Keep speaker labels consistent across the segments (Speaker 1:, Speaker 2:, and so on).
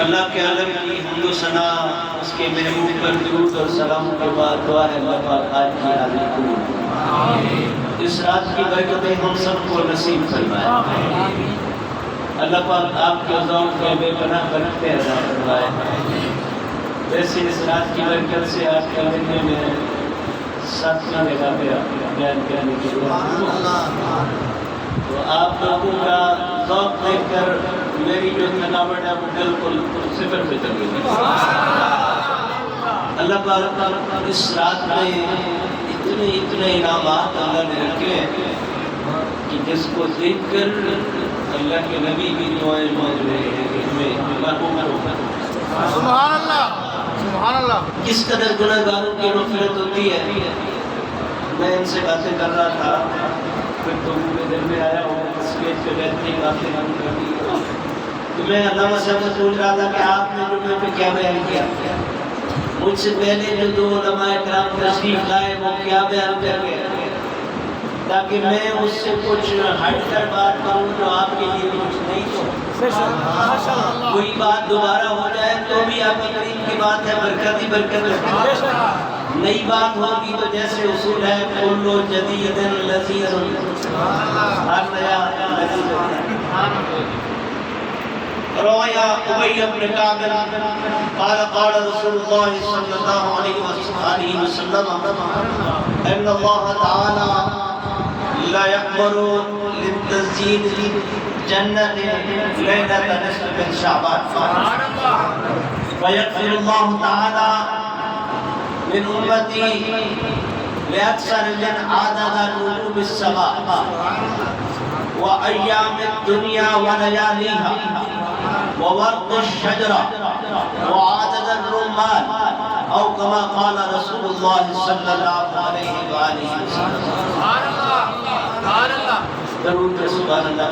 Speaker 1: اللہ کے عالم کی حمد و ثنا، اس کے محبوب پر درود اور سلام کے بعد دعا ہے اللہ پاک آج کی حاضری قبول، اس رات کی برکتیں ہم سب کو نصیب فرمائے۔ اللہ پاک آپ کے عزاؤں کے بے پناہ برکتیں عطا فرمائے۔ ویسے اس رات کی برکت سے آپ کے ملنے میں ساتھیاں لگا پہ بیان کرنے کی تو آپ لوگوں کا ذوق دیکھ کر میری جو تھکاوٹ ہے وہ بالکل صفر پہ چل گئی۔ اللہ پاک اس رات میں اتنے انعامات اللہ نے رکھے ہیں کہ جس کو دیکھ کر اللہ کے نبی کی دعائیں مانگ رہے ہیں کہ ہمیں محبوب ہوگا۔
Speaker 2: سبحان اللہ، سبحان اللہ۔
Speaker 1: کس قدر گناہ گاروں کی مغفرت ہوتی ہے۔ میں ان سے باتیں کر رہا تھا، پھر تو میرے دل میں آیا ہوں اسٹیج پہ بیٹھنے کی باتیں ہم کرنی، تو میں علامہ صاحب سے پوچھ رہا تھا کہ آپ نے جمعے پہ کیا بیان کیا، مجھ سے پہلے جو دو علماء کرام تشریف لائے وہ کیا بیان کر گئے، تاکہ میں اس سے کچھ ہٹ کر بات کروں جو آپ کے لیے کچھ نہیں ہو، کوئی بات دوبارہ ہو جائے تو بھی آپ کریم کی بات ہے، برکت ہی برکت ہے۔ نئی بات ہوگی تو جیسے اصول ہے کلو جدید لذیذ، ہر نیا لذیذ ہے۔ رویا ابی بن کعب قال قال رسول اللہ صلی اللہ علیہ وسلم ان اللہ تعالی لا يقبل للتسجيل جنة ليلة نصف من شعبان فيغفر الله تعالى من أمتي لأكثر من عدد نجوم السماء وأيام الدنيا ولياليها وورق الشجرة وعدد الرمان أو كما قال رسول الله صلى الله عليه وآله وسلم۔ درود سبحان اللہ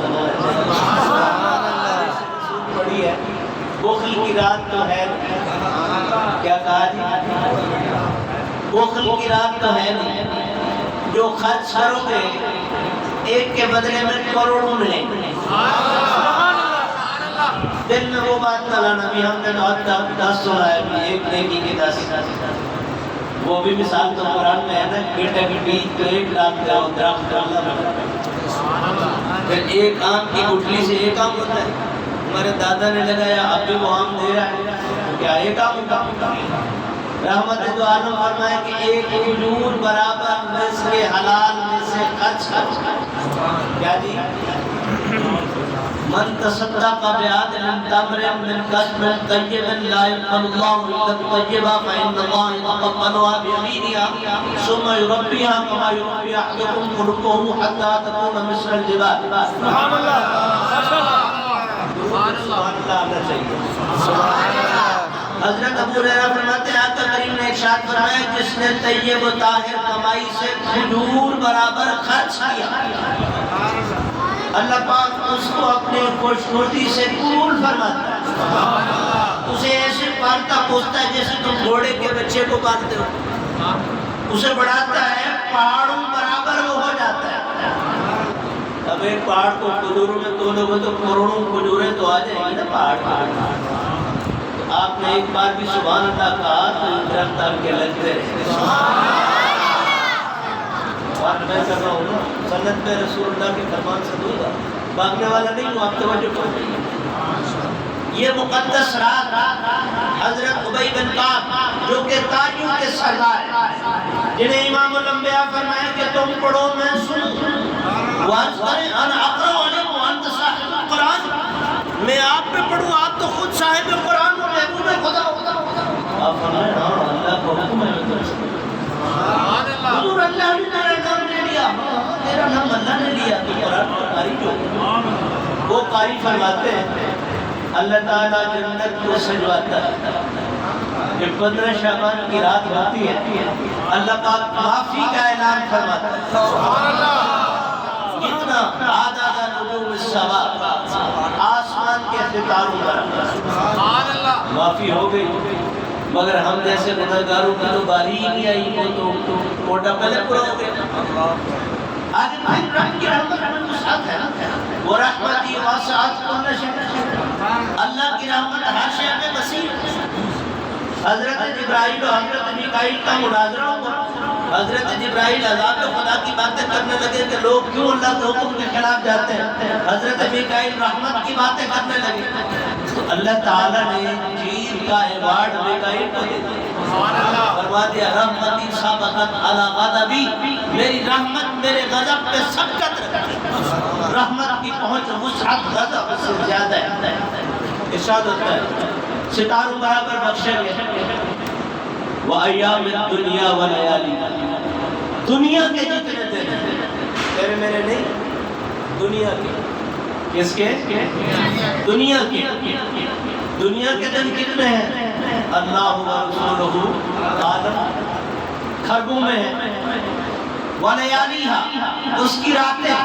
Speaker 1: پڑھی ہے۔ بخل کی رات تو ہے، کیا کہا جی؟ بخل کی رات تو ہے نہیں، جو خرچ کرو گے ایک کے بدلے میں کروڑوں ملیں گے۔ دل میں وہ بات نہ لانا بھی ہم نے 10 سنا ہے بھی ایک نیکی کی 10، وہ بھی مثال تو قرآن میں ہے نا، بیٹا کی بیج تو 1 لاکھ کا درخت پھر ایک آم کی گٹھلی سے ایک آم ہوتا ہے، ہمارے دادا نے لگایا اب بھی وہ آم دے رہا ہے، کیا ایک آم ہوتا؟ رحمت دو عالم فرمائے کہ ایک کھجور برابر نصف حلال میں سے خرچ کیا جی؟ من تصدق بعدل تمر من كسب طيب لا يقبل الله الا الطيب فان الله يتقبلها بيمينها ثم يربيها كما يربي احدكم خلقه حتى تكون مثل الجبال۔
Speaker 2: سبحان اللہ، سبحان اللہ۔
Speaker 1: حضرت ابو ہریرہ فرماتے ہیں آقا کریم نے ارشاد فرمایا جس نے طیب و طاہر کمائی سے کھجور برابر خرچ کیا اللہ پاک اس کو اپنے خوشنودی سے قبول فرماتا ہے، اسے ایسے پالتا پوستا ہے جیسے تم گھوڑے کے بچے کو پالتے ہو، اسے بڑھاتا ہے، پہاڑوں برابر وہ ہو جاتا ہے۔ اب ایک پہاڑ کو کھجوروں میں تولو گے تو کروڑوں کھجوریں تو آ جائیں گی نا پہاڑ۔ آپ نے ایک بار بھی سبحان اللہ کہا تو درخت آپ کے لگتے رہے۔ بات میں کر رہا ہوں نا، سنت میں رسول اللہ کے فرمان سے دوں گا، بھاگنے والا نہیں ہوں، آپ توجہ کریں۔ یہ مقدس رات حضرت ابی بن کعب جو کہ تاجوں کے سردار ہیں، جنہیں امام الانبیاء فرمایا کہ تم پڑھو میں سنوں، وعرض کریں انا اقرأ علیکم وانت صاحب القرآن، میں آپ پہ پڑھوں آپ تو خود صاحب قرآن و محبوب خدا ہو۔ آپ فرمائیں ہاں اللہ کو حکم ہے حضور اللہ نے میرا نام لے لیا، میرا نام اللہ نے لیا تو قرآن کا قاری جو وہ قاری فرماتے ہیں اللہ تعالیٰ جنت کو سجواتا ہے، جب 15 شعبان کی رات ہوتی ہے اللہ پاک معافی کا اعلان فرماتا ہے، سبحان اللہ، اتنا عدد نجوم السماء، آسمان کے ستاروں پر معافی ہو گئی، مگر ہم جیسے گناہگاروں کی تو باری ہی نہیں آئی، وہ تو کوٹا پہلے پورا ہو گیا۔ آج رب کی رحمت ہمیں ساتھ ہے، وہ رحمتی واسعت کل شیء، اللہ کی رحمت ہر شے میں وسیع ہے۔ حضرت جبرائیل و حضرت میکائیل کا مناظرہ ہوا، حضرت جبرائیل عذاب خدا کی باتیں کرنے لگے کہ لوگ کیوں اللہ کے حکم کے خلاف جاتے ہیں، حضرت میکائیل رحمت کی باتیں کرنے لگے، اللہ تعالیٰ نے چیر کا ایوارڈ میکائیل کو دے دیا، فرما دیا رحمتی سابقت علی غضبی، میری رحمت میرے غضب پہ سبقت رکھتی، رحمت کی پہنچ وسعت غضب سے زیادہ ہے۔ ارشاد ہوتا ہے ستاروں برابر بخشیں گے، وَأَيَّامِ الدُّنْيَا وَلَيَالِهَا، دنیا کے جتنے دن ہیں تیرے میرے نہیں، دنیا کے، کس کے؟ دنیا کے، دنیا کے دن کتنے ہیں؟ اللہ و رسولہ عالم خربوں میں ہے، وَلَيَالِهَا، اس کی راتیں،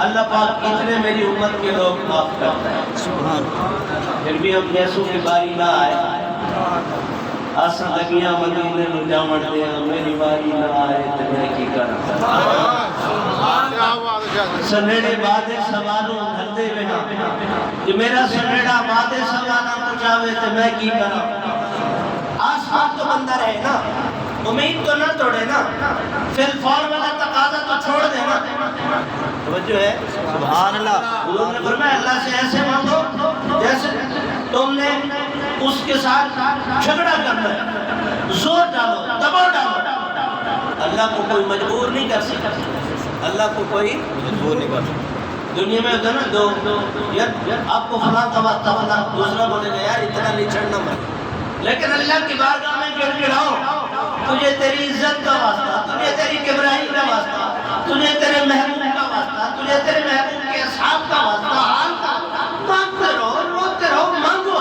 Speaker 1: اللہ پاک کتنے میری امت کے لوگ معاف کرتا ہے، پھر بھی ہم جیسوں کی باری نہ آئے، آسا لگیاں مدینے میں جامڑ دیا، میری باری نہ آئے تو میں کی کرتا سنیڑے بادے سوالوں دھندے بنا، کہ میرا سنیڑا بادے سوانا پچھاوے تو میں کی کرا، آسمان تو بندہ رہے نا، امید تو نہ توڑے نا، فی الفور والا تقاضا تو چھوڑ دے نا، توجہ ہے؟ سبحان اللہ۔ حضور نے فرمایا اللہ سے ایسے مانگو جیسے تم نے اس کے ساتھ جھگڑا کرنا ہے، زور ڈالو، دباؤ ڈالو، اللہ کو کوئی مجبور نہیں کر سکتا، اللہ کو کوئی مجبور نہیں کر سکتا۔ دنیا میں ہوتا ہے نا دو یار آپ کو فلاں کا واسطہ بنا، دوسرا بولے گا یار اتنا نہیں چڑھنا میں، لیکن اللہ کی بارگاہ میں گڑ گڑاؤ، تجھے تیری عزت کا واسطہ، تجھے تیری کبرائی کا واسطہ، تجھے تیرے محبوب کا واسطہ، تجھے تیرے محبوب کے اصحاب کا واسطہ، حال کا مانگتے رہو، روتے رہو، مانگو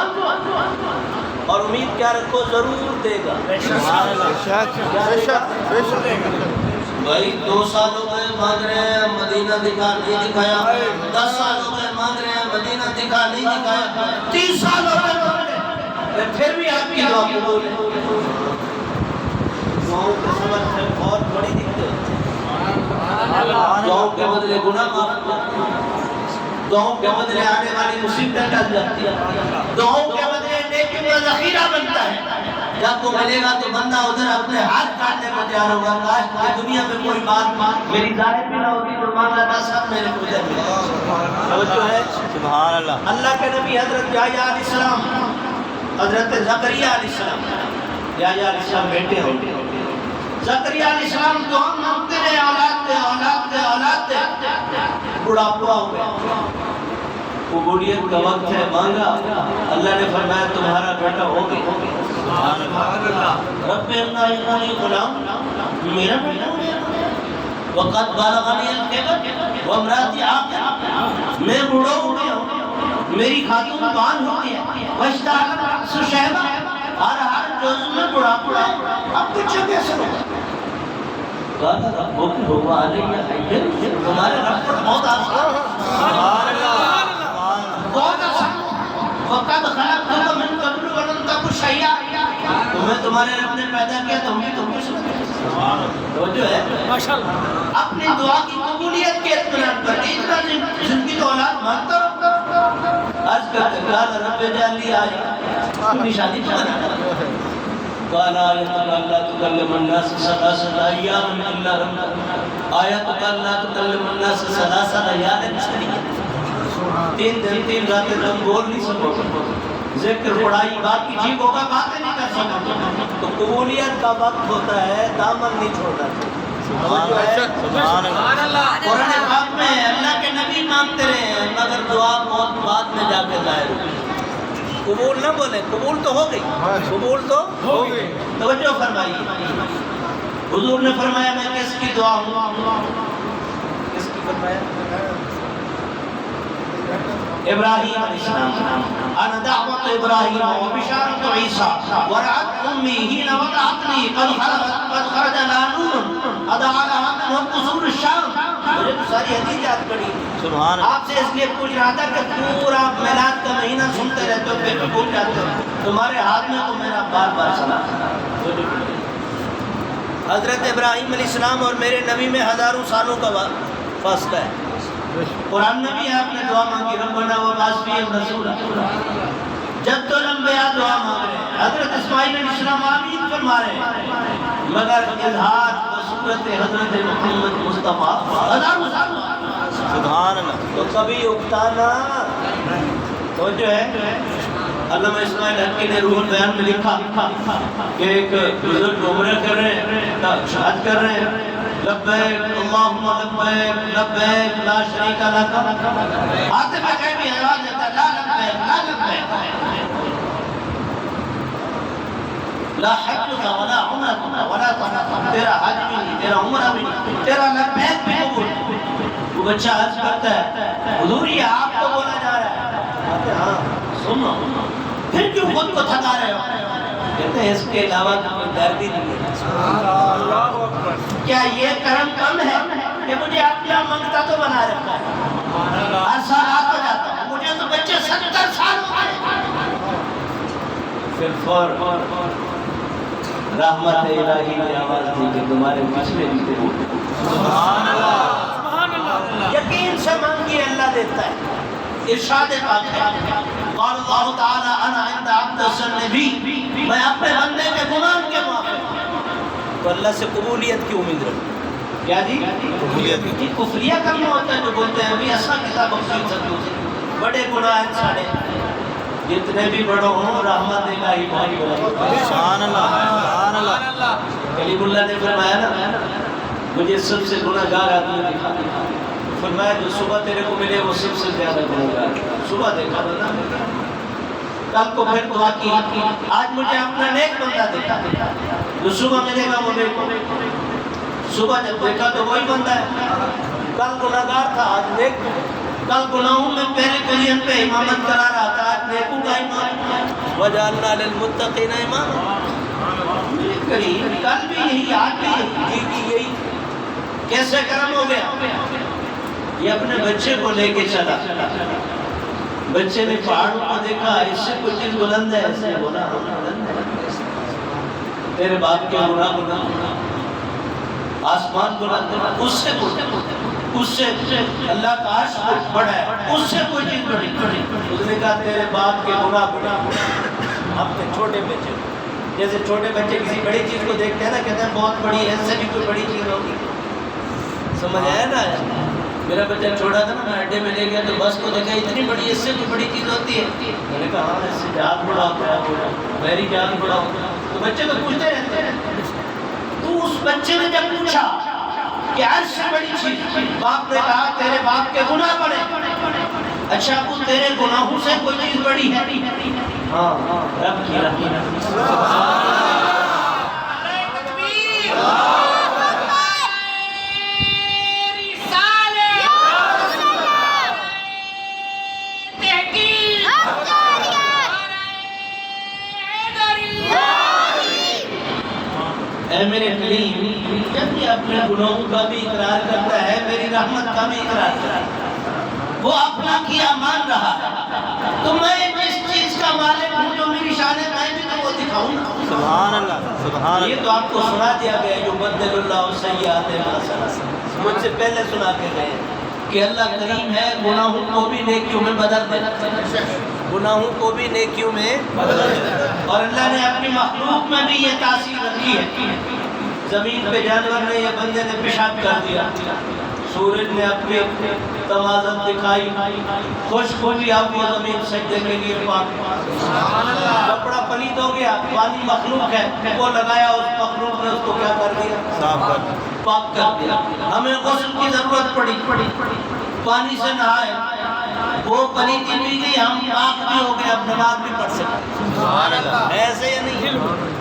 Speaker 1: اور امید کیا رکھو ضرور دے گا۔ بھائی 2 سال ہو گئے مانگ رہے ہیں مدینہ دکھا نہیں دکھایا، 10 سال ہو گئے مانگ رہے ہیں مدینہ دکھا نہیں دکھایا، 30 سال ہو گئے مانگ رہے ہیں، پھر بھی آپ کی دعا قبول ہے۔ دعاؤں کے سمجھ سے بہت بڑی دقت ہے، دعاؤں کے بدلے گناہ معاف ہوتے ہیں، دعاؤں کے بدلے آنے والی مصیبتیں ٹل جاتی ہیں، دعاؤں کے بدلے نیکی کا ذخیرہ بنتا ہے۔ جب کو ملے گا تو بندہ ادھر اپنے ہاتھ کاٹنے کو تیار ہوگا، کاش کہ دنیا میں کوئی بات میری ظاہر بھی نہ ہوتی تو مانگا تھا سب میرے کو ادھر ملا۔ توجہ ہے؟ سبحان اللہ۔ اللہ کے نبی حضرت یحییٰ علیہ السلام، حضرت زکریا علیہ السلام، یحییٰ علیہ السلام بیٹے ہوتے، زکریا علیہ السلام دعا مانگتے رہے اولاد دے اولاد دے اولاد دے، بڑھاپا ہو گیا، قبولیت کا وقت ہے، مانگا، اللہ نے فرمایا تمہارا بیٹا ہو گیا۔ رب ابنی غلام، میرا بیٹا ہو گیا، وقت بالغنی الکبر وامرأتی عاقر، میں بوڑھا ہو گیا ہوں، میری خاتون بان ہو گیا، واشتعل الرأس شیبا، ہر جزء میں بڑھاپا ہے، اب بچہ کیسے ہوگا؟ قال ربک هو علی حی، تمہارے رب پر بہت آسان، سبحان اللہ، بہت آسان، وقد خلقتک من قبل ولم تک شیئا، تمہیں تمہارے رب نے پیدا کیا تم بھی تم کچھ نہیں، سبحان اللہ، توجہ ہے؟ ماشاءاللہ۔ اپنی دعا کی قبولیت کے اطمینان پر اتنا زندگی تو اولاد مانگتا رہو، عرض کرتے قال رب اجعل لی آیۃ، اپنی شادی تو بنا، قال آیتک الا تکلم الناس ثلاثة ایام الا رمضان، آیتک الا تکلم الناس ثلاثة ایام سنیہ، 3 دن 3 راتیں تم بول نہیں سکو، ذکر پڑھائی باقی ٹھیک ہوگا، باتیں نہیں کر سکو، تو قبولیت کا وقت ہوتا ہے، دامن نہیں چھوڑنا۔ سبحان اللہ۔ قرآن پاک میں اللہ کے نبی مانگتے رہے ہیں مگر دعا بہت بعد میں جا کے ظاہر ہوئی، قبول نہ بولے، قبول تو ہو گئی، قبول تو ہو گئی، توجہ فرمائیے۔ حضور نے فرمایا میں کس کی دعا ہوں؟ کس کی فرمایا؟ ابراہیم علیہ السلام، انا دعوت ابراہیم و بشارت عیسیٰ ورعت امی حین وضعتنی قد خرج لانون ادعا لها من قصور الشام، مجھے تو ساری حدیث یاد پڑی، آپ سے اس لیے پوچھ رہا تھا کہ پورا میلاد کا مہینہ سنتے رہتے ہو پھر بھی بھول جاتے ہو، تمہارے ہاتھ میں تو میرا بار بار سلام۔ حضرت ابراہیم علیہ السلام اور میرے نبی میں ہزاروں سالوں کا فاصلہ ہے، قرآن میں بھی آپ نے دعا مانگی ربنا وبعث فیہم رسولا. جب تو انبیاء دعا مانگ رہے ہیں، حضرت اسماعیل علیہ السلام آمین فرما رہے ہیں، مگر اظہار صورت حضرت محمد مصطفیٰ
Speaker 2: سبحان اللہ.
Speaker 1: تو کبھی اکتانا. تو جو ہے علامہ اسماعیل حقی نے روح البیان میں لکھا کہ ایک بزرگ عمرہ کر رہے ہیں، شہادت کر رہے ہیں، لبیک اللہم لبیک لبیک لا شریک لک. آتے میں کہیں بھی آواز دیتا لا لبیک لا لبیک، لا حج ولا عمرہ ولا طواف، تیرا حج بھی نہیں، تیرا عمرہ بھی نہیں، تیرا لبیک بھی قبول. وہ بچہ حج کرتا ہے، حضور یہ آپ کو بولا جا رہا ہے. کہتے ہاں سنو، پھر کیوں خود کو تھکا رہے ہو؟ کہتے ہیں اس کے علاوہ کوئی درد ہی نہیں ہے. کیا یہ کرم کم ہے کہ مجھے اپنا منگتا تو بنا رکھا ہے؟ ہر سال آتا جاتا ہوں، مجھے تو بچے 70 سال ہو گئے. پھر فور رحمت الہی نے آواز دی کہ تمہارے پچھلے بھی تھے.
Speaker 2: سبحان اللہ.
Speaker 1: یقین سے مانگیے اللہ دیتا ہے. ارشاد پاک ہے قال اللہ تعالی انا عند عبد الظن بی، میں اپنے بندے کے گمان کے موافق. تو اللہ سے قبولیت کی امید رکھو. کیا جی؟
Speaker 2: قبولیت کی.
Speaker 1: یہ کفریہ کرنا ہوتا ہے جو بولتے ہیں ابھی ایسا کتاب بخشی سکتے سے بڑے گناہ ہیں سارے، جتنے بھی بڑوں ہوں رحمت الہی بھائی بڑا.
Speaker 2: سبحان اللہ. سبحان اللہ.
Speaker 1: کلیم اللہ نے فرمایا نا مجھے سب سے گناہگار آدمی دکھا، فرمایا جو صبح تیرے کو ملے وہ سب سے زیادہ گناہگار. صبح دیکھا نا، کل کو پھر دعا کی، آج مجھے اپنا نیک بندہ دیکھا، جو صبح ملے گا وہ نیک. صبح جب دیکھا تو وہی بندہ ہے، کل گناہگار تھا آج نیک. کل گناہوں میں پہلے پوزیشن پہ امامت کرا رہا تھا، آج نیکوں کا امام. وَجَعَلْنَا لِلْمُتَّقِينَ إِمَامًا. کل بھی یہی، آج بھی یہی. کیسے کرم ہو گیا؟ یہ اپنے بچے کو لے کے چلا، بچے نے پہاڑوں کو دیکھا، اس سے کوئی چیز بلند ہے، اس نے بولا بلند ہے. تیرے باپ کے گناہ گناہ آسمان بلند ہے، اس سے اللہ کا عرش بڑا ہے، اس سے کوئی چیز بڑی. اس نے کہا تیرے باپ کے گناہ اپنے چھوٹے بچے، جیسے چھوٹے بچے کسی بڑی چیز کو دیکھتے ہیں نا، کہتے ہیں بہت بڑی ہے، اس سے بھی کوئی بڑی چیز ہوگی. سمجھ آیا نا؟ میرا بچہ چھوٹا تھا نا، میں اڈے میں لے گیا تو بس کو دیکھا اتنی بڑی، اس سے کوئی بڑی چیز ہوتی ہے. میں نے کہا ہاں اس سے جان بڑا ہوتا ہے، میری جان بڑا ہوتا ہے. تو بچے تو پوچھتے رہتے ہیں. تو اس بچے نے جب پوچھا کہ عرش سے بڑی چیز، باپ نے کہا تیرے باپ کے گناہ بڑے. اچھا ابو تیرے گناہوں سے کوئی چیز بڑی ہے؟ ہاں رب کی رحمت. اے میرے کریم، جب یہ اپنے گناہوں کا بھی اقرار کرتا ہے، میری رحمت کا بھی اقرار کرتا ہے، وہ اپنا کیا مان رہا ہے، تو میں جس چیز کا مالک ہوں جو میری شان ہے میں بھی تو وہ دکھاؤں گا.
Speaker 2: سبحان اللہ. سبحان
Speaker 1: یہ
Speaker 2: اللہ.
Speaker 1: تو آپ کو سنا دیا گیا جو بدل اللہ سیئات ما صنع، مجھ سے پہلے سنا کے گئے کہ اللہ کریم ہے، گناہوں کو بھی نیکیوں میں بدل دیتا ہے، گناہوں کو بھی نیکیوں میں بدل دیتا ہے. اور اللہ نے اپنی مخلوق میں بھی یہ تاثیر رکھی ہے. زمین پہ جانور نے، یہ بندے نے پیشاب کر دیا، سورج نے اپنی توازن دکھائی، خشک ہو گیا وہ زمین سجدے کے لیے پاک. کپڑا پلید ہو گیا، پانی مخلوق ہے، وہ لگایا، اس مخلوق نے اس کو کیا کر دیا؟
Speaker 2: صاف کر دیا،
Speaker 1: پاک کر دیا. ہمیں غسل کی ضرورت پڑی، پانی سے نہائے، وہ پلیتی بھی گئی، ہم پاک بھی ہو گئے، اب نماز بھی پڑھ سکتے. ایسے یا نہیں؟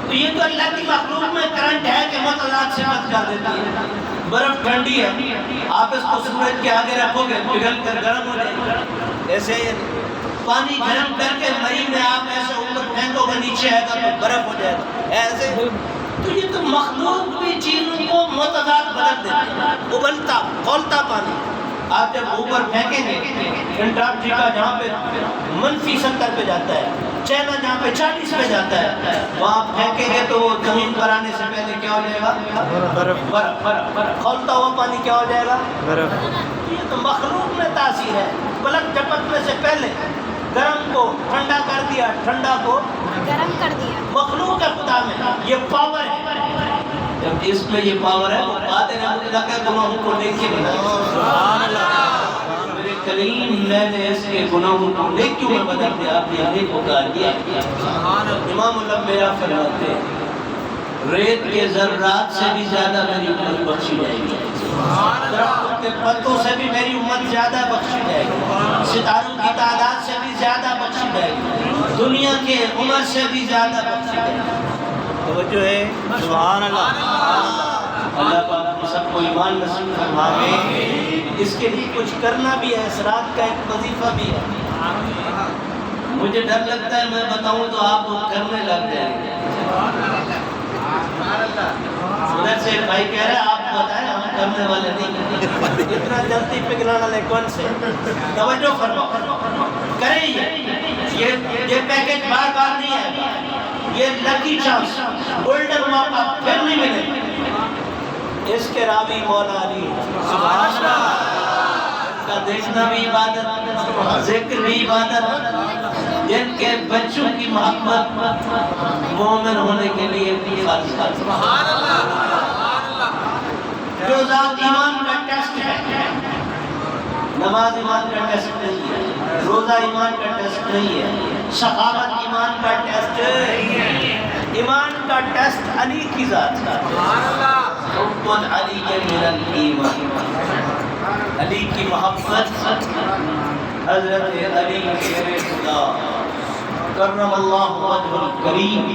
Speaker 1: تو یہ تو اللہ کی مخلوق میں کرنٹ ہے کہ متضاد سے مت کر دیتی ہے. برف ٹھنڈی ہے، آپ اس کو سورج کے آگے رکھو گے پگھل کر گرم ہو جائے گا. ایسے یا نہیں؟ پانی گرم کر کے مری میں آپ ایسے اوپر پھینکو گے، نیچے آئے گا تو برف ہو جائے گا. ایسے تو یہ تو مخلوق بھی چیزوں کو متضاد بدل دیتی ہے. ابلتا کھولتا پانی آپ جب اوپر پھینکیں گے انٹارکٹیکا جہاں پہ -70 پہ جاتا ہے، چائنا جہاں پہ 40 پہ جاتا ہے، وہاں پھینکیں گے تو وہ زمین پر آنے سے پہلے کیا ہو جائے گا؟ برف۔ کھولتا ہوا پانی کیا ہو جائے گا؟ برف۔ یہ تو مخلوق میں تاثیر ہے، پلک جھپکنے سے پہلے گرم کو ٹھنڈا کر دیا، ٹھنڈا کو
Speaker 3: گرم کر دیا۔
Speaker 1: مخلوق ہے خدا میں، یہ پاور ہے۔ جب اس میں یہ پاور ہے، وہ بات ہے اللہ کے گناہوں کو نیکی بنا دیا۔
Speaker 2: سبحان اللہ،
Speaker 1: میرے کریم میں نے اس کے گناہوں کو نیکیوں میں بدل دیا، آپ نے ہمیں پکار دیا۔ امام الانبیاء فرماتے ہیں ریت کے ذرات سے بھی زیادہ میری امت بخشی جائے گی، درختوں کے پتوں سے بھی میری امت زیادہ بخشی جائے گی، ستاروں کی تعداد سے بھی زیادہ بخشی جائے گی، دنیا کے عمر سے بھی زیادہ بخشی جائے گی۔ توجہ ہے؟
Speaker 2: سبحان اللہ،
Speaker 1: اللہ پاک ہم سب کو ایمان نصیب فرمائے۔ اس کے لیے کچھ کرنا بھی ہے، اس رات کا ایک وظیفہ بھی ہے۔ مجھے ڈر لگتا ہے میں بتاؤں تو آپ کرنے لگ جائیں گے۔ ادھر سے بھائی کہہ رہے ہیں آپ بتائیں، ہم کرنے والے نہیں، اتنا جلدی پگھلانا لے کون سے؟ توجہ فرماؤ، کریں یہ پیکج بار بار نہیں ہے، یہ لکی چانس، گولڈن موقع پھر نہیں ملے۔ اس کے راوی مولا علی
Speaker 2: سبحان اللہ،
Speaker 1: کا دیکھنا بھی عبادت، ذکر بھی عبادت، جن کے بچوں کی محبت مومن ہونے کے لیے خاص خاص۔
Speaker 2: سبحان اللہ،
Speaker 1: جو ذات ایمان کا ٹیسٹ ہے، نماز ایمان کا ٹیسٹ نہیں ہے، روزہ ایمان کا ٹیسٹ نہیں ہے، سخاوت ایمان کا ٹیسٹ ہے، ایمان کا ٹیسٹ علی کی ذات کا۔ حب علی من الایمان، علی کی محبت، حضرت علی شیر خدا کرم اللہ وجہ الکریم،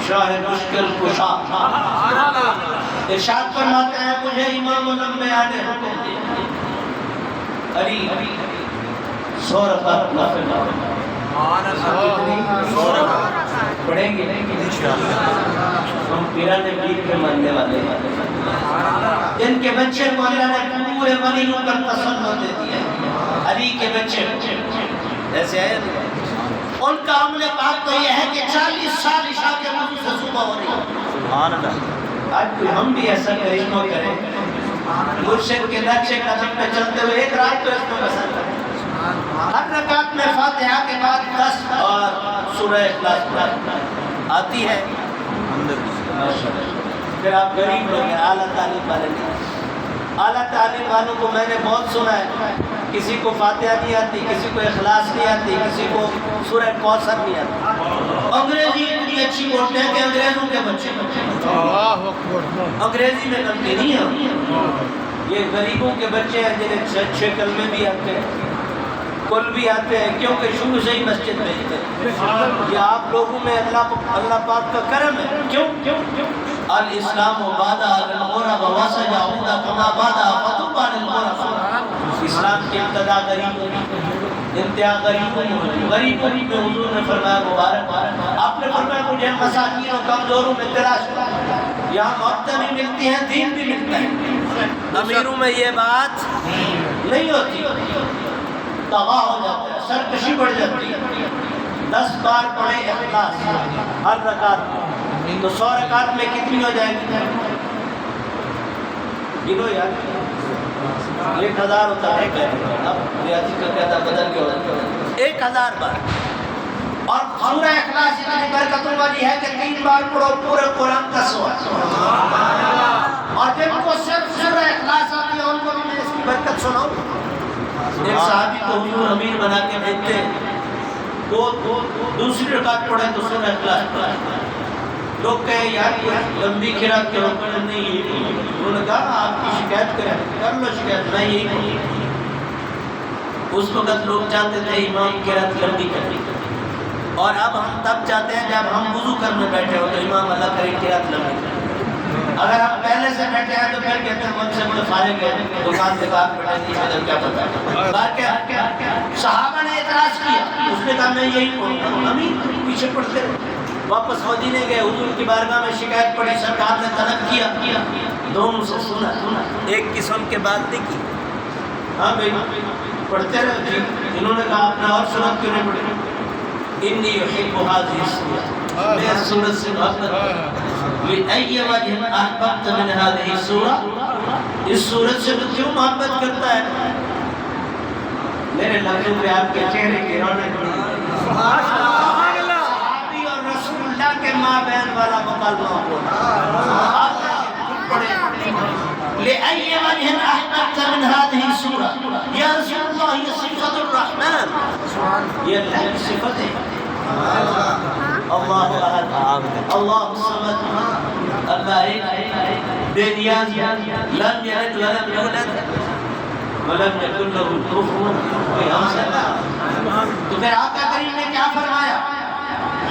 Speaker 1: شاہ مشکل کشا، ارشاد فرماتے ہیں مجھے امام الانبیاء نے حکم دیا علی 100 رکعت نفل پڑھیں گے، ہم پیران بیت کے ماننے والے ہیں، جن کے بچے کو اللہ نے پورے ولی ہو کر تسلط دے دیا، علی کے بچے ایسے آئے، ان کا عمل پاک تو یہ ہے کہ 40 سال عشاء کے وضو سے صبح ہو رہی ہے۔
Speaker 2: سبحان اللہ،
Speaker 1: آج کوئی ہم بھی ایسا کرشمہ کریں، مرشد کے نقشے قدم پہ چلتے ہوئے ایک رات تو اس میں بسر کریں، ہر رکعت میں فاتحہ کے بعد 10 اور سورہ اخلاص آتی ہے۔ پھر آپ غریب لوگ ہیں، اعلیٰ تعلیم والے نہیں، اعلیٰ تعلیم والوں کو میں نے بہت سنا ہے، کسی کو فاتحہ نہیں آتی، کسی کو اخلاص نہیں آتی، کسی کو سورہ کوثر نہیں آتی۔ انگریزی اتنی اچھی بولتے ہیں کہ انگریزوں کے بچے انگریزی میں غلطی نہیں ہے، یہ غریبوں کے بچے ہیں جنہیں 6 کلمے بھی آتے ہیں، کل بھی آتے ہیں، کیونکہ شروع سے ہی مسجد بھیجتے ہیں۔ یہ آپ لوگوں میں اللہ پاک کا کرم ہے۔ کیوں؟ الاسلام و بادہ الغرب وسج عودہ کما بادہ فطوبى للغرب، اسلام کی ابتدا غریبوں میں، انتہا غریبوں میں، غریبوں میں حضور نے فرمایا مبارک، آپ نے فرمایا مجھے مساکین و کمزوروں میں تلاش کرو، یہاں عورتیں بھی ملتی ہیں، دین بھی ملتا ہے۔ امیروں میں یہ بات نہیں ہوتی، تغا ہو جاتا ہے، سرکشی بڑھ جاتی ہے۔ 10 بار پڑھے اخلاص ہر رکعت میں، تو 100 رکعت میں کتنی ہو جائے گی؟ گنو یار، 1000 ہوتا ہے، اب ریاضی کا کہتا بدل کے ہوتا ہے 1000 بار۔ اور سورہ اخلاص اتنی برکتوں والی ہے کہ 3 بار پڑھو پورے قرآن کا سوال۔ اور جن کو صرف سورہ اخلاص آتی ہے ان کو بھی میں اس کی برکت سناؤں۔ ایک صحابی کو حضور امیر بنا کے بھیجتے ہیں، وہ دوسری رکعت پڑھے تو سورہ اخلاص پڑھے، لوگ کہیں یار یہ لمبی قرات کیوں پڑھے؟ نہیں، انہوں نے کہا آپ کی شکایت کریں، کر لو شکایت، میں یہی پڑھوں۔ اس وقت لوگ چاہتے تھے امام قرات لمبی کریں، اور اب ہم تب چاہتے ہیں جب ہم وضو کرنے بیٹھے ہو تو امام اللہ کرے قرات لمبی کریں۔ اگر آپ پہلے سے بیٹھے ہیں تو پھر کہتے ہیں من سے بڑے فارغ ہیں، دکان سے کار پڑھے نہیں بدل کیا پتا ہے۔ بات کیا؟ صحابہ نے اعتراض کیا، اس نے کہا میں یہی پڑھتا ہوں، امین پیچھے پڑھتے رہے۔ واپس مدینے گئے، حضور کی بارگاہ میں شکایت پڑی، سرکار نے طلب کیا، دونوں سے سنا، ایک قسم کے بات نہیں کی، ہاں بھائی پڑھتے رہے. انہوں نے کہا آپ نے اور سورت کیوں نہیں پڑھی؟ انی یحب هذه السورة، میں اس سورت سے محبت لأي وجه احببت من هذه السورة، اس سورت سے تو کیوں محبت کرتا ہے؟ میرے لفظوں پہ آپ کے چہرے کی رونق صحابی اور رسول اللہ کے مابین والا مکالمہ ہوا. لأي وجه أحببت من هذه السورة يا رسول الله هي صفة الرحمن، یہ اللہ کی صفت ہے. اللہ احد اللہ الصمد البارئ بے نیاز لم یلد ولم یولد ولم یکن له کفوا احد. تو پھر آقا کریم نے کیا فرمایا؟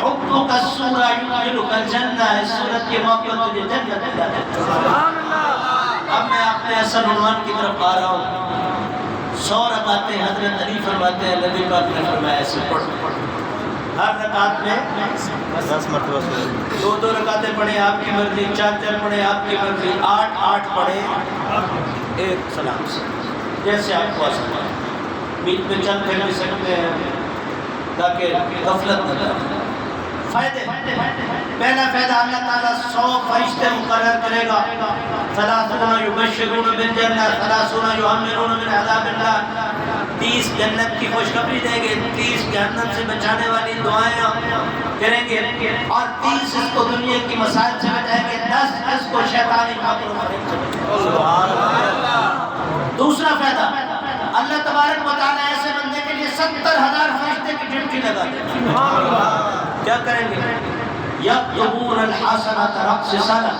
Speaker 1: حبک السورة یدخلک الجنہ، اس سورت کی محبت تجھے جنت دے جاتی. اب میں اپنے اصل عنوان کی طرف آ رہا ہوں. 100 رکعتیں حضرت علی فرماتے ہیں نبی پاک نے فرمایا ایسے پڑھ. ہر رکعت میں
Speaker 2: 10 مرتبہ سورت.
Speaker 1: 2 رکعتیں پڑھیں آپ کی مرضی، 4 پڑھیں آپ کی مرضی، 8 پڑھیں ایک سلام سے، جیسے آپ کو آسان ہے. بیچ میں چل پھر بھی سکتے ہیں تاکہ غفلت نہ کریں. فائدے، پہلا فائدہ اللہ تعالیٰ 100 فرشتے مقرر کرے گا. 30 یبشرون بالجنہ، 30 یؤمنون من عذاب اللہ. 30 جنت کی خوشخبری دیں گے، 30 جہنم سے بچانے والی دعائیں کریں گے، اور 30 اس کو دنیا کی مسائل سے بچائیں گے، 10 اس کو شیطانی مکر و فریب سے بچائیں گے. سبحان اللہ. دوسرا فائدہ، اللہ تبارک و تعالیٰ ایسے بندے کے لیے 70,000 فرشتے کی ڈیوٹی لگا دیں گے. کیا کریں گے؟ یکتبون الحسنۃ رقص سنہ،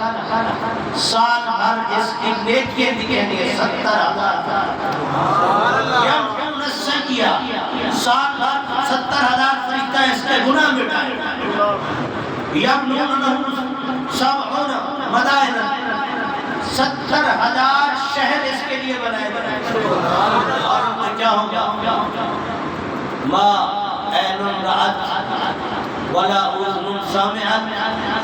Speaker 1: سال بھر اس کی نیکیاں لکھیں گے 70,000. یمحون السیئۃ، سال بھر 70,000 فرشتہ اس کے گناہ مٹائیں گے. یبنون لہ 70 مدائن، 70,000 شہر اس کے لیے بنائے گئے. اور ان میں کیا ہوگا؟ ما عین رأت ولا اذن سمعت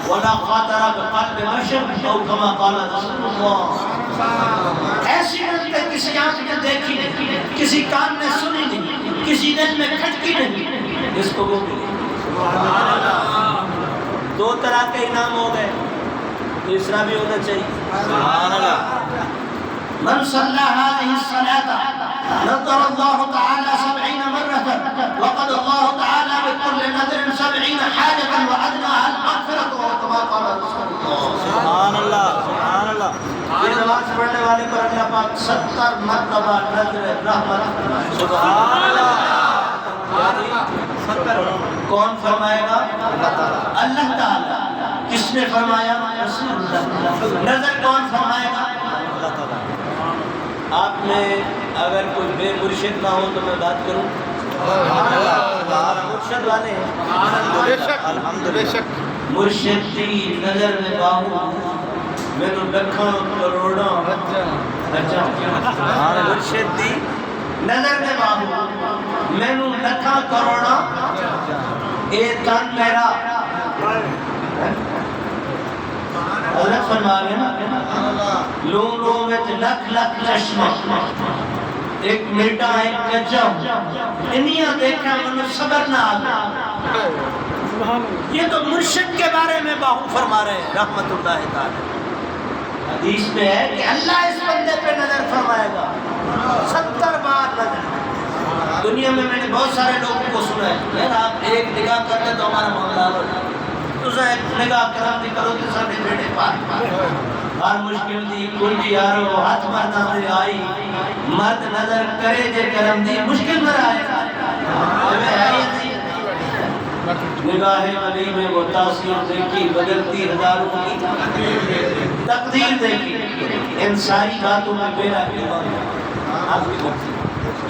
Speaker 1: ولا خاطر بقلب بشر او کما قال رسول اللہ. ایسی نعمتیں کسی آنکھ نے دیکھی نہیں، کسی کان نے سنی نہیں، کسی دل میں کھٹکی نہیں، اس کو وہ ملی. 2 طرح کے انعام ہو گئے، تیسرا بھی ہونا چاہیے. سبحان اللہ. من صلى هذه الصلاة نظر الله تعالى 70 مرة، وقد الله تعالى بكل نذر 70 حاجة وأدناها المغفرة، وكما قال رسول الله.
Speaker 2: سبحان اللہ. سبحان اللہ.
Speaker 1: یہ نماز پڑھنے والے پر اللہ پاک 70 مرتبہ نذر رحمت.
Speaker 2: سبحان اللہ.
Speaker 1: کون فرمائے گا؟ اللہ تعالیٰ. کس نے فرمایا؟ رسول اللہ. نظر کون فرمائے گا؟
Speaker 2: اللہ تعالیٰ.
Speaker 1: آپ میں اگر کوئی بے مرشد نہ ہو تو میں بات کروں. مرشد والے ہیں.
Speaker 2: الحمدللہ.
Speaker 1: مرشد دی نظر میں باہو میں تو لکھاں کروڑاں مرشد دی نظر میں باہو میں تو لکھاں کروڑاں اے تن میرا. حضرت فرما رہے ہیں لوگوں میں لکھ لکھ چشمہ، ایک میٹا ایک کچا، انہیاں دیکھا من صبر نہ آگا. یہ تو مرشد کے بارے میں باہو فرما رہے ہیں رحمت اللہ تعالی. حدیث میں ہے کہ اللہ اس بندے پہ نظر فرمائے گا 70 بار نظر. دنیا میں نے بہت سارے لوگوں کو سنا ہے یار آپ ایک نگاہ کرتے تو ہمارا معاملہ ہو جائے، تو ایک نگاہ کرم دی کرو تو سارے بیٹے پار. ہر مشکل دی کنجی یارو ہاتھ مردہ میں آئی، مرد نظر کرے جے کرم دی مشکل مر آئے. نگاہ علی میں وہ تاثیر دیکھی بدلتی ہزاروں کی تقدیر دیکھی. ان ساری باتوں میں میرا آپ کی بات.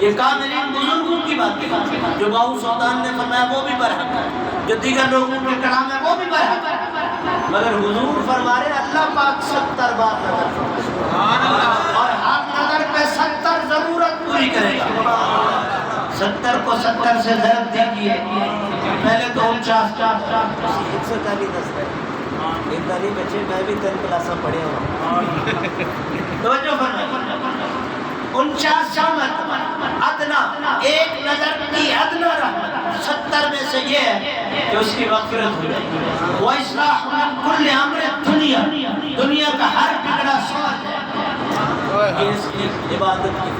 Speaker 1: یہ کاملین بزرگوں کی بات کی، جو باؤ سلطان نے فرمایا وہ بھی برحق ہے، جو دیگر لوگوں کے کلام ہے وہ بھی برحق ہے، مگر حضور فرما رہے اللہ پاک 70 بار نظر فرمائے اور ہر نظر پہ 70 ضرورت پوری کرے گا. 70 کو 70 سے ضرب دیجیے. پہلے تو 140 بچے میں بھی 10 کلاساں پڑھے ہوں. توجہ فرمائیں 49 مرتبہ ادنا، ایک نظر کی ادنا رحمت 70 میں سے یہ ہے کہ اس کی مغفرت ہو جائے. وَإِصْلَاحُ مِنْ كُلِّ أَمْرٍ دنیا، دنیا کا ہر بگڑا سوال ہے. یہ اس کی عبادت کی.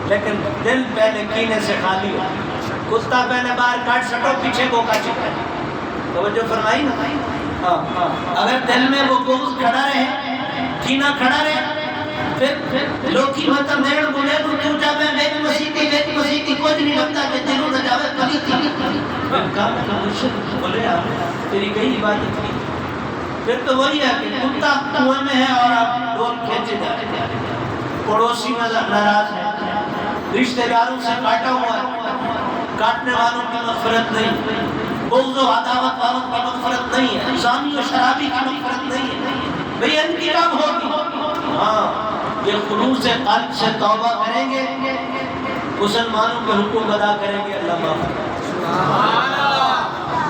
Speaker 1: لیکن دل پہلے کینے سے خالی ہو. کتا پہلے باہر کاٹ سٹو، پیچھے بوکا چکا ہے. توجہ فرمائی نا. اگر دل میں وہ بغض کھڑا رہے، کینہ کھڑا رہے، پھر لوکی مطلب نیڑ بولے تو جاوے میری مسیحی کچھ نہیں لگتا کہ دلوں نہ جاوے کلی تھی. پھر کام کا مرشد بولے آپ تیری کئی عبادت کی. پھر تو وہی ہے کہ کتا کنویں میں ہے اور آپ ڈول کھینچے جاتے ہیں. پڑوسی ناراض ہے، رشتہ داروں سے کاٹا ہوا ہے، کاٹنے والوں کی مغفرت نہیں، بغض و عداوت والوں کی مغفرت نہیں ہے، زانی و شرابی کی مغفرت نہیں ہے. بھئی ان کی کام ہوگی. ہاں یہ خلوص قلب سے توبہ کریں گے، مسلمانوں کے حقوق ادا کریں گے، اللہ معاف کرے.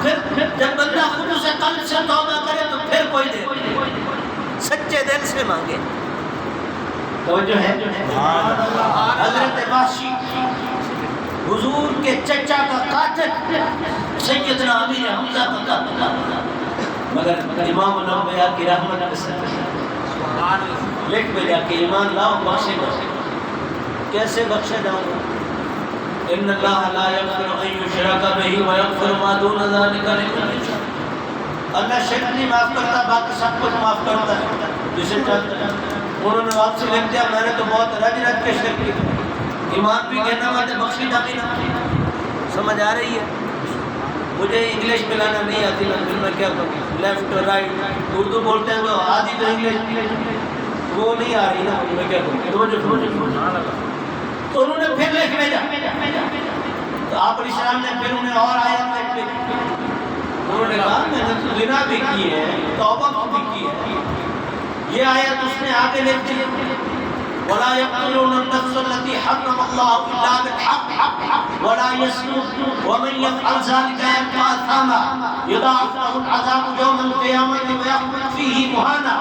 Speaker 1: پھر جب بندہ خلوص قلب سے توبہ کرے تو پھر کوئی دے، سچے دل سے مانگے. توجہ ہے. حضرت وحشی حضور کے چچا کا قاتل سیدنا امیر حمزہ کا قاتل، مگر امام الانبیاء کی رحمت کے ساتھ لکھ بھیجا کہ ایمان لاؤ بخشے گا. کیسے بخشے جاؤں گا؟ ان اللہ لا یغفر ان یشرک بہ ویغفر ما دون ذلک لمن یشاء. اللہ شرک نہیں معاف کرتا، باقی سب کچھ معاف کرتا ہے جسے چاہتا ہے. انہوں نے آپ سے لکھ دیا میں نے تو بہت رج رج کے شرک کی. ایمان بھی کہنا ماتے بخشیدہ بھی نہ. سمجھ آ رہی ہے؟ مجھے انگلش ملانا نہیں آتی، پھر میں کیا کروں؟ لیفٹ رائٹ اردو بولتے ہیں تو آدھی تو انگلش وہ نہیں آ رہی نا، میں کیا کروں؟ تو انہوں نے پھر لکھ بھیجا. تو آپ علیہ السلام نے پھر انہیں اور آیت لکھ بھیجی. انہوں نے کہا میں نے تو زنا بھی کی ہے، توبہ بھی کی ہے. یہ آیت اس نے آگے لکھ دی وَلَا يَقْتُلُونَ النَّفْسَ الَّتِي حَرَّمَ اللَّهُ إِلَّا بِالْحَقِّ وَلَا يَزْنُونَ وَمَن يَفْعَلْ ذَلِكَ يَلْقَ أَثَامًا يُضَاعَفْ لَهُ الْعَذَابُ يَوْمَ الْقِيَامَةِ وَيَخْلُدْ فِيهِ مُهَانًا.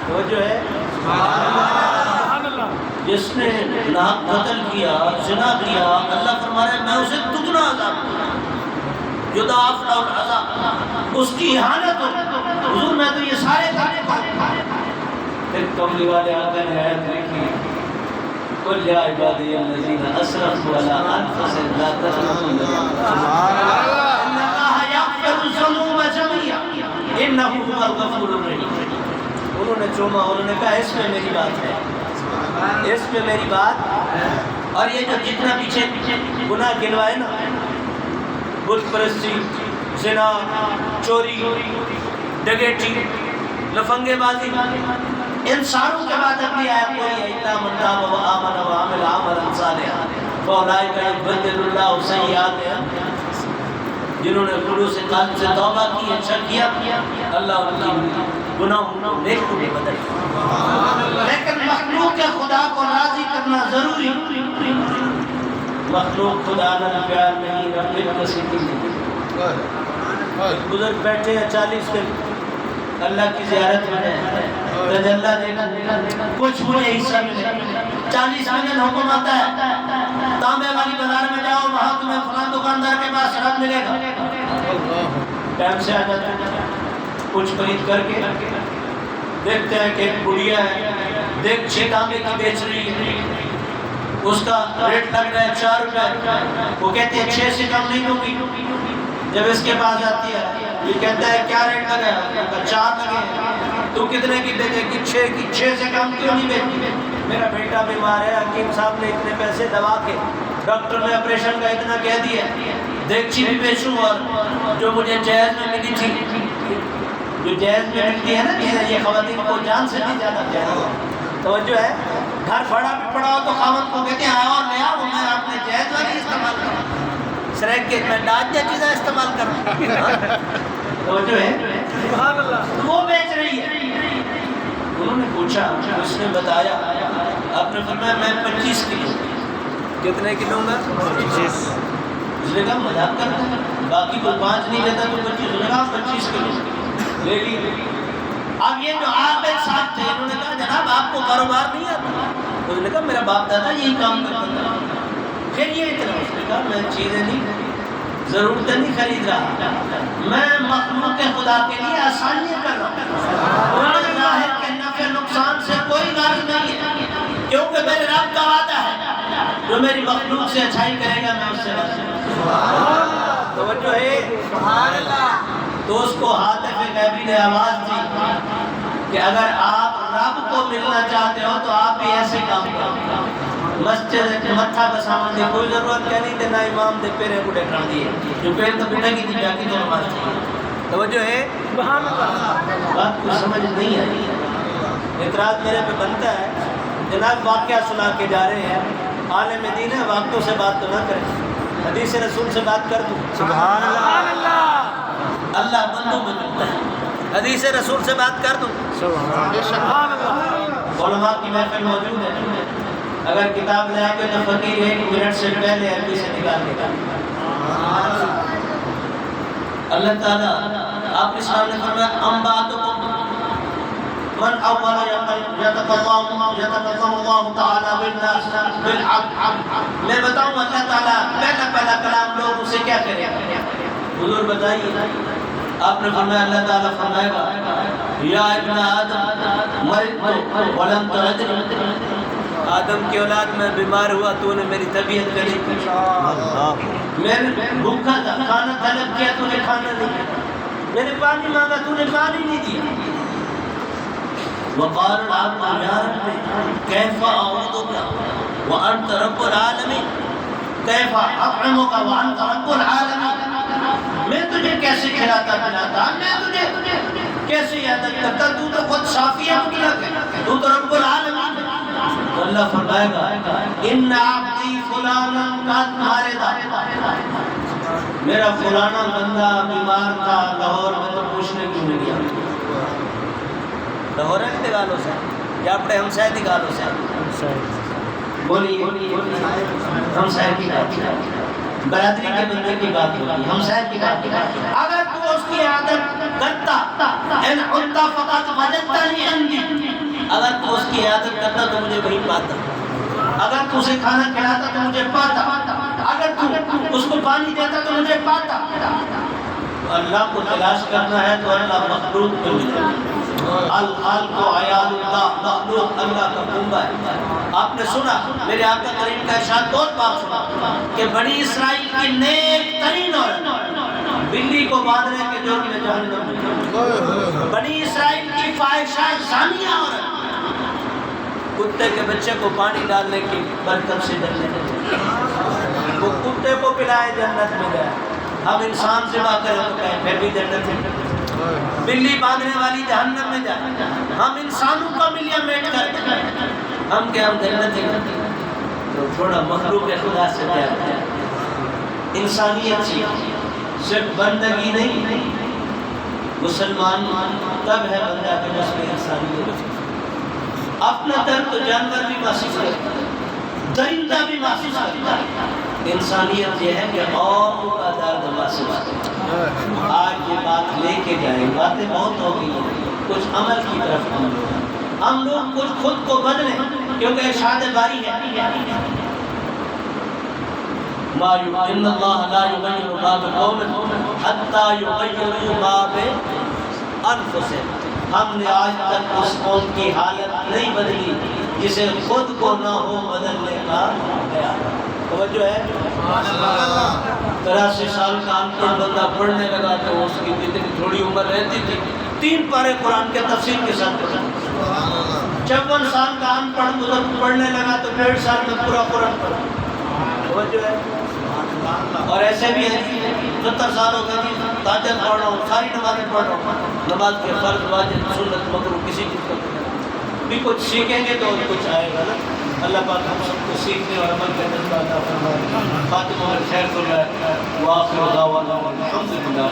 Speaker 1: توجہ ہے. سبحان اللہ. جس نے ناحق قتل کیا، زنا کیا، اللہ فرما رہا ہے میں اسے دگنا عذاب دوں گا. یضاعف لہ العذاب، اس کی اہانت ہو. حضور میں تو یہ سارے کام کرتا. پھر کملی والے آقا نے آیت لکھی قل یا عبادی الذین اسرفوا علی انفسہم لا تقنطوا من رحمۃ اللہ ان اللہ یغفر الذنوب جميعا انہ هو الغفور الرحیم. انہوں نے چوما، انہوں نے کہا اس میں میری بات ہے، اس میں میری بات. اور یہ جو جتنا پیچھے گناہ گنوائے نا، بت پرستی، زنا، چوری، ڈکیتی، لفنگے بازی، ان ساروں کے بعد اب بھی آیا کوئی الا من تاب وآمن وعمل عملا صالحا فاولئک یبدل اللہ سیئاتہم. جنہوں نے خلوص قلب سے توبہ کی، اچھا کیا، اللہ ان کی گناہوں کو نیکیوں میں بدل. لیکن مخلوق کے خدا کو راضی کرنا ضروری. مخلوق خدا نہ پیار نہیں، رب کسی کی نہیں. بزرگ بیٹھے ہیں 40 دن اللہ کی زیارت میں تجلہ دیکھا، کچھ مجھے حصہ ملے. 40 دن حکم آتا ہے تانبے والی بازار میں جاؤ، وہاں تمہیں فلاں دکاندار کے پاس رب ملے گا. ٹائم سے آ جاتا ہے، کچھ خرید کر کے دیکھتے ہیں کہ ایک بڑھیا ہے، دیکھ 6 تانبے کی بیچ رہی ہے، اس کا ریٹ لگ رہا ہے 4 روپے. وہ کہتے ہیں 6 سے کم نہیں دوں گی. جب اس کے پاس آتی ہے یہ کہتا ہے کیا ریٹ لگا ہے؟ 4 لگے. تو کتنے کی بیچے کہ 6 کی. 6 سے کم کیوں نہیں بیچتی؟ میرا بیٹا بیمار ہے، حکیم صاحب نے اتنے پیسے دوا کے، ڈاکٹر نے آپریشن کا اتنا کہہ دیا، دیکچی بھی بیچوں اور جو مجھے جائز میں ملی تھی، جو جائز میں ملتی ہے نا چیزیں، یہ خواتین کو جان سے بھی زیادہ جائز. توجہ ہے. گھر پڑا بھی پڑا ہو تو خاوند کو کہتے ہیں آیا اور لیا وہ میں اپنے جائز والی استعمال کروں، سریک کے میں ڈاج دیا چیزیں استعمال کروں. توجہ ہے. وہ بیچ رہی ہے. انہوں نے پوچھا، اس نے بتایا، آپ نے فرمایا میں 25 کلو. کتنے کلو گا؟ 25. اس نے کہا مذاق کرتا ہے، باقی کوئی 5 نہیں لیتا تو 25. اس نے کہا 25 کلو لے لی. اب یہ جو عابد صاحب تھے انہوں نے کہا جناب آپ کو کاروبار نہیں آتا؟ تو نے کہا میرا باپ دادا یہی کام کرتا تھا. پھر یہ اتنا اس نے کہا میں چیزیں نہیں ضرورتیں نہیں خرید رہا, میں مخلوق خدا کے لیے آسانیاں کر رہا ہوں. انہیں ظاہر کے نفع نقصان سے کوئی غرض نہیں ہے, کیونکہ میرے رب کا وعدہ ہے جو میری مخلوق سے اچھائی کرے گا میں اس سے توجہ ہے. سبحان اللہ. تو اس کو حاطف غیبی نے آواز دی کہ اگر آپ رب کو ملنا چاہتے ہو تو آپ بھی ایسے کام کرو. مسجد متھا بساون دی کوئی ضرورت کیا نہیں تے نہ امام دے پیرے بڑے کر دیے جو پیر تو بڑے کی تھی جاکی تو نماز چاہیے. توجہ ہے. سبحان اللہ. بات کو سمجھ نہیں آئی. اعتراض میرے پہ بنتا ہے جناب واقعہ سنا کے جا رہے ہیں, عالم دین ہے, واقعوں سے بات تو نہ کریں, حدیث رسول سے بات کر دوں.
Speaker 2: سبحان اللہ.
Speaker 1: اللہ بندوں میں ملتا ہے, حدیث رسول سے بات کر دوں.
Speaker 2: سبحان اللہ.
Speaker 1: علماء کی محفل موجود ہے, اگر کتاب لے آئے تو فقیر ایک منٹ سے پہلے عربی سے نکال دے گا. اللہ تعالیٰ آپ اس نے فرمایا انباتکم من اول یتکلم اللہ تعالیٰ بالناس بالعدل. میں بتاؤں اللہ تعالیٰ پہلا کلام لوگ اسے کیا کرے گا؟ حضور بتائیے. آپ نے فرمایا اللہ تعالیٰ فرمائے گا یا ابن آدم مرضت ولم تعدنی, آدم کی اولاد میں بیمار ہوا تو نے میری طبیعت کری, میں بھوکا تھا کھانا طلب کیا تو نے کھانا نہیں دیا, میں نے پانی مانگا تو نے پانی نہیں دیا. وقال العبد یا رب کیف اعوذک وانت رب العالمین کیف اطعمک وانت رب العالمین. میں تجھے کیسے کھلاتا پلاتا, میں تجھے کیسے عادت کرتا, تو تو خود صافی مطلق ہے, تو تو رب العالمین. تو اللہ فرمائے گا ان عبدی فلانا قد مرض, میرا فلانا بندہ بیمار تھا لاہور میں, تو پوچھنے کیوں نہیں گیا؟ لاہور ہے گالوں سے یا اپنے ہمسائے دی گالوں سے بولیے, ہمسائے کی بات, برادری کے بندے کی بات ہوگی, ہمسائے کی بات. اگر تو اس کی عادت کرتا ان عدہ فقط وجدتنی عندی, اگر تو اس کی عادت کرتا تو مجھے وہیں پاتا, اگر تو اسے کھانا کھلاتا تو مجھے پاتا, اگر تو اس کو پانی دیتا تو مجھے پاتا. اللہ کو تلاش کرنا ہے تو اللہ مخلوق کو ملے. الخالق عیال اللہ, مخلوق اللہ کا کنبہ ہے. آپ نے سنا میرے آقا کریم کا ارشاد بہت بار سنا کہ بنی اسرائیل کی نیک ترین عورت بلی کو باندھنے کے جرم میں جہنم میں, بنی اسرائیل کی فاحشہ زانیہ عورت کتے کے بچے کو پانی ڈالنے کی برکت سے ڈرنے لگے, وہ کتے کو پلائے جنت میں گئے. ہم انسان سے بات کریں تو کہیں پھر بھی جنت میں, بلی باندھنے والی جہنم میں جائے, ہم انسانوں کا ملیا میٹ کرتے ہیں, ہم کیا ہم جنت میں. تو تھوڑا مخلوق خدا سے پیار ہے. انسانیت چیز صرف بندگی نہیں, مسلمان تب ہے بندہ کہ جس میں انسانیت. اپنا درد تو جانور بھی محسوس کرتا ہے, درندہ بھی محسوس کرتا ہے. انسانیت یہ ہے کہ اور کا درد محسوس کرتا ہے. آج یہ بات لے کے جائیں, باتیں بہت ہو گئی ہیں, کچھ عمل کی طرف ہم لوگ کچھ خود کو بدلیں, کیونکہ ارشاد باری ہے ان اللہ لا یغیر ما بقوم حتی یغیروا ما بانفسہم. ہم نے آج تک اس قوم کی حالت نہیں بدلی جسے خود کو نہ ہو بدلنے کا خیال. توجہ ہے. 83 سال کا ان پڑھ بندہ پڑھنے لگا تو اس کی جتنی تھوڑی عمر رہتی تھی 3 پارے قرآن کے تفسیر کے ساتھ پڑھا. 54 سال کا ان پڑھ بزرگ پڑھنے لگا تو 1.5 سال میں پورا قرآن پڑھا. توجہ ہے. اور ایسے بھی ہیں 70 سال ہو گئے تہجد پڑھ رہا ہوں, ساری نمازیں پڑھ رہا ہوں, نماز کے فرض واجب سنت مکروہ کسی چیز کا بھی کچھ سیکھیں گے تو کچھ آئے گا نا. اللہ پاک ہم سب کو سیکھنے اور عمل کرنے کا عطا فرمائے. خاتمہ خیر فرمائے. وآخر دعوانا الحمدللہ.